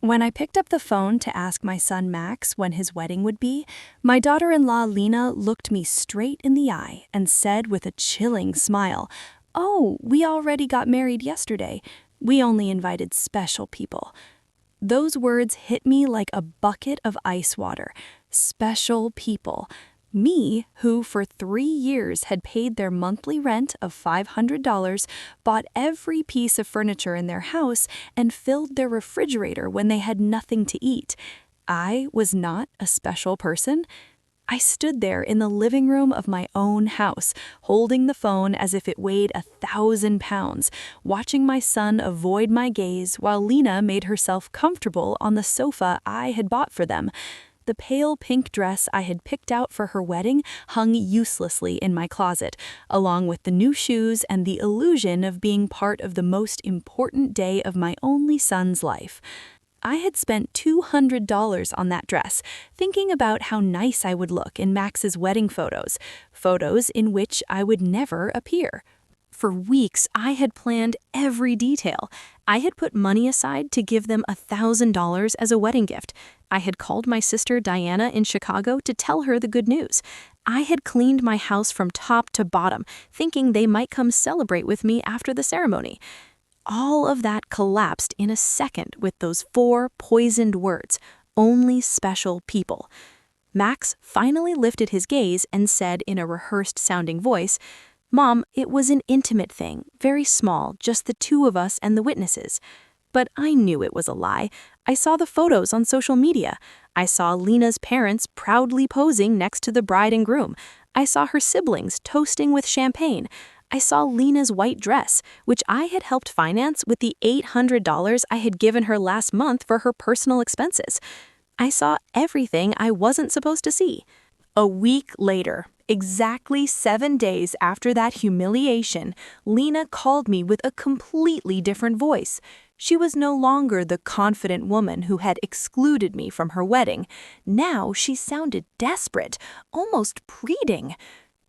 When I picked up the phone to ask my son Max when his wedding would be, my daughter-in-law Lena looked me straight in the eye and said with a chilling smile, "Oh, we already got married yesterday. We only invited special people." Those words hit me like a bucket of ice water. Special people. Me, who for 3 years had paid their monthly rent of $500, bought every piece of furniture in their house, and filled their refrigerator when they had nothing to eat. I was not a special person. I stood there in the living room of my own house, holding the phone as if it weighed 1,000 pounds, watching my son avoid my gaze while Lena made herself comfortable on the sofa I had bought for them. The pale pink dress I had picked out for her wedding hung uselessly in my closet, along with the new shoes and the illusion of being part of the most important day of my only son's life. I had spent $200 on that dress, thinking about how nice I would look in Max's wedding photos in which I would never appear. For weeks, I had planned every detail. I had put money aside to give them $1,000 as a wedding gift. I had called my sister Diana in Chicago to tell her the good news. I had cleaned my house from top to bottom, thinking they might come celebrate with me after the ceremony. All of that collapsed in a second with those 4 poisoned words, "only special people." Max finally lifted his gaze and said in a rehearsed-sounding voice, "Mom, it was an intimate thing, very small, just the 2 of us and the witnesses." But I knew it was a lie. I saw the photos on social media. I saw Lena's parents proudly posing next to the bride and groom. I saw her siblings toasting with champagne. I saw Lena's white dress, which I had helped finance with the $800 I had given her last month for her personal expenses. I saw everything I wasn't supposed to see. A week later, exactly 7 days after that humiliation, Lena called me with a completely different voice. She was no longer the confident woman who had excluded me from her wedding. Now she sounded desperate, almost pleading.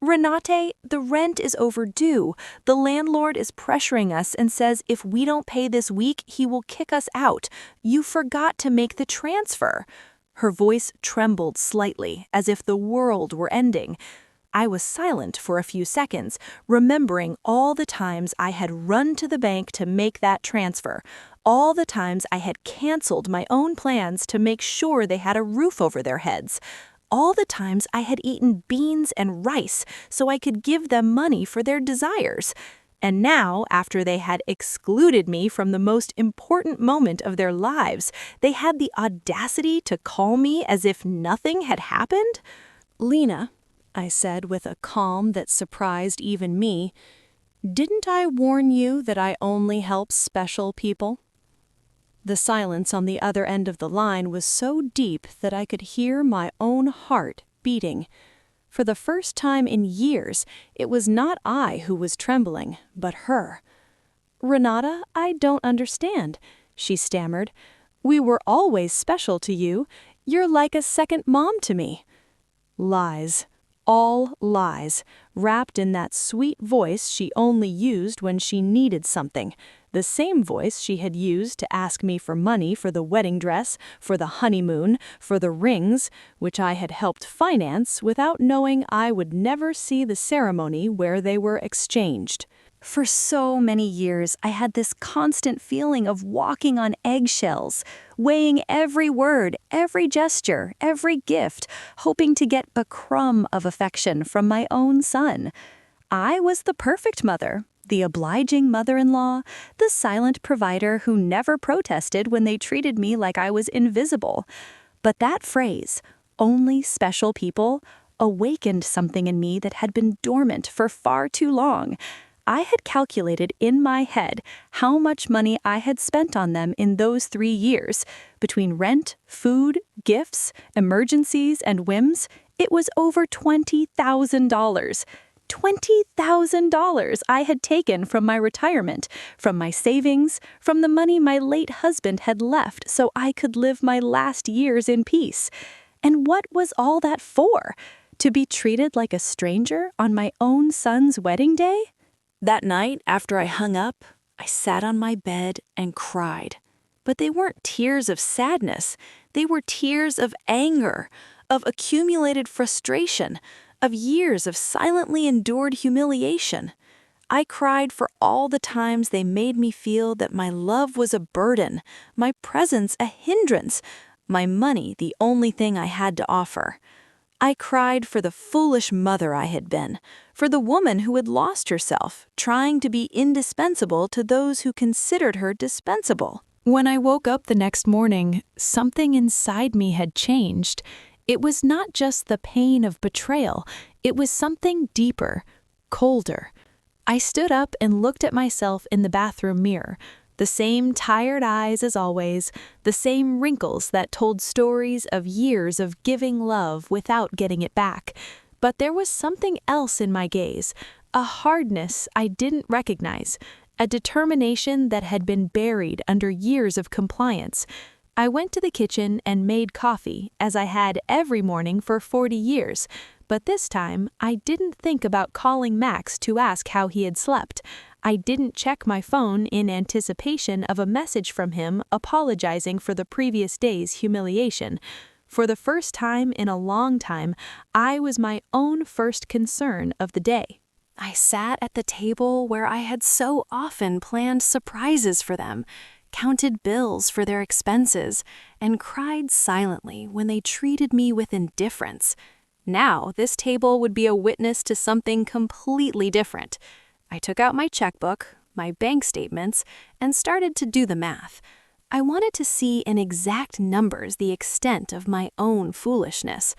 "Renate, the rent is overdue. The landlord is pressuring us and says if we don't pay this week, he will kick us out. You forgot to make the transfer." Her voice trembled slightly, as if the world were ending. I was silent for a few seconds, remembering all the times I had run to the bank to make that transfer, all the times I had canceled my own plans to make sure they had a roof over their heads, all the times I had eaten beans and rice so I could give them money for their desires. And now, after they had excluded me from the most important moment of their lives, they had the audacity to call me as if nothing had happened? "Lena," I said with a calm that surprised even me, "didn't I warn you that I only help special people?" The silence on the other end of the line was so deep that I could hear my own heart beating. For the first time in years, it was not I who was trembling, but her. "Renata, I don't understand," she stammered. "We were always special to you. You're like a second mom to me." Lies. All lies, wrapped in that sweet voice she only used when she needed something, the same voice she had used to ask me for money for the wedding dress, for the honeymoon, for the rings, which I had helped finance without knowing I would never see the ceremony where they were exchanged. For so many years, I had this constant feeling of walking on eggshells, weighing every word, every gesture, every gift, hoping to get a crumb of affection from my own son. I was the perfect mother, the obliging mother-in-law, the silent provider who never protested when they treated me like I was invisible. But that phrase, "only special people," awakened something in me that had been dormant for far too long. I had calculated in my head how much money I had spent on them in those 3 years. Between rent, food, gifts, emergencies, and whims, it was over $20,000. $20,000 I had taken from my retirement, from my savings, from the money my late husband had left so I could live my last years in peace. And what was all that for? To be treated like a stranger on my own son's wedding day? That night, after I hung up, I sat on my bed and cried. But they weren't tears of sadness. They were tears of anger, of accumulated frustration, of years of silently endured humiliation. I cried for all the times they made me feel that my love was a burden, my presence a hindrance, my money the only thing I had to offer. I cried for the foolish mother I had been, for the woman who had lost herself, trying to be indispensable to those who considered her dispensable. When I woke up the next morning, something inside me had changed. It was not just the pain of betrayal, it was something deeper, colder. I stood up and looked at myself in the bathroom mirror. The same tired eyes as always, the same wrinkles that told stories of years of giving love without getting it back. But there was something else in my gaze, a hardness I didn't recognize, a determination that had been buried under years of compliance. I went to the kitchen and made coffee, as I had every morning for 40 years. But this time, I didn't think about calling Max to ask how he had slept. I didn't check my phone in anticipation of a message from him apologizing for the previous day's humiliation. For the first time in a long time, I was my own first concern of the day. I sat at the table where I had so often planned surprises for them, counted bills for their expenses, and cried silently when they treated me with indifference. Now, this table would be a witness to something completely different. I took out my checkbook, my bank statements, and started to do the math. I wanted to see in exact numbers the extent of my own foolishness.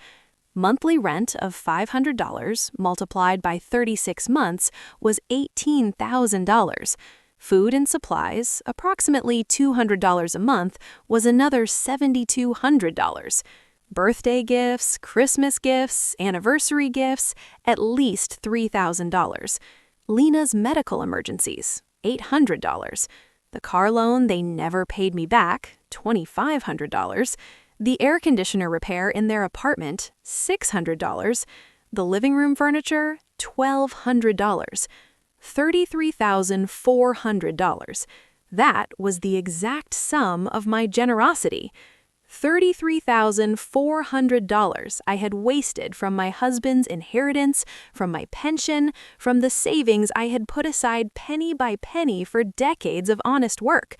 Monthly rent of $500 multiplied by 36 months was $18,000. Food and supplies, approximately $200 a month, was another $7,200. Birthday gifts, Christmas gifts, anniversary gifts, at least $3,000. Lena's medical emergencies, $800. The car loan they never paid me back, $2,500. The air conditioner repair in their apartment, $600. The living room furniture, $1,200. $33,400. That was the exact sum of my generosity. $33,400 I had wasted from my husband's inheritance, from my pension, from the savings I had put aside penny by penny for decades of honest work.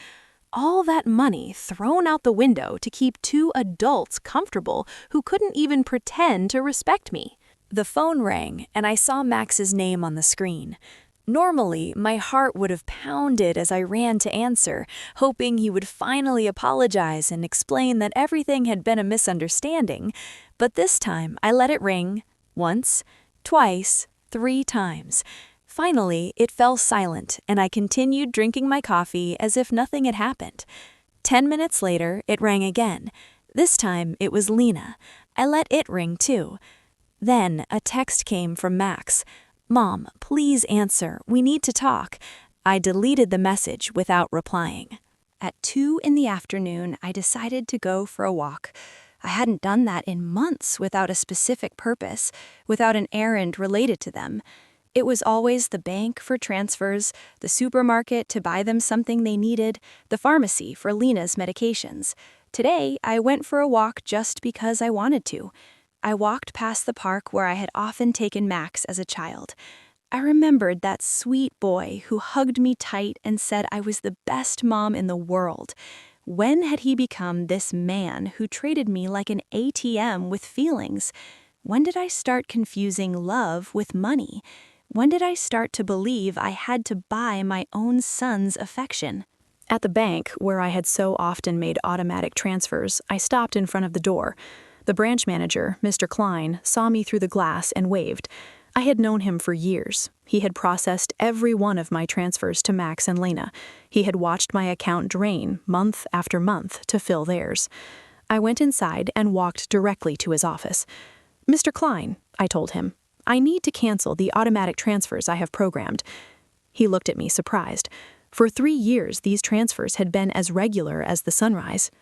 All that money thrown out the window to keep two adults comfortable who couldn't even pretend to respect me. The phone rang, and I saw Max's name on the screen. Normally, my heart would have pounded as I ran to answer, hoping he would finally apologize and explain that everything had been a misunderstanding. But this time, I let it ring, once, twice, 3 times. Finally, it fell silent, and I continued drinking my coffee as if nothing had happened. 10 minutes later, it rang again. This time, it was Lena. I let it ring too. Then, a text came from Max. "Mom, please answer. We need to talk." I deleted the message without replying. At 2 in the afternoon, I decided to go for a walk. I hadn't done that in months without a specific purpose, without an errand related to them. It was always the bank for transfers, the supermarket to buy them something they needed, the pharmacy for Lena's medications. Today, I went for a walk just because I wanted to. I walked past the park where I had often taken Max as a child. I remembered that sweet boy who hugged me tight and said I was the best mom in the world. When had he become this man who treated me like an ATM with feelings? When did I start confusing love with money? When did I start to believe I had to buy my own son's affection? At the bank, where I had so often made automatic transfers, I stopped in front of the door. The branch manager, Mr. Klein, saw me through the glass and waved. I had known him for years. He had processed every one of my transfers to Max and Lena. He had watched my account drain month after month to fill theirs. I went inside and walked directly to his office. "Mr. Klein," I told him, "I need to cancel the automatic transfers I have programmed." He looked at me surprised. For 3 years, these transfers had been as regular as the sunrise.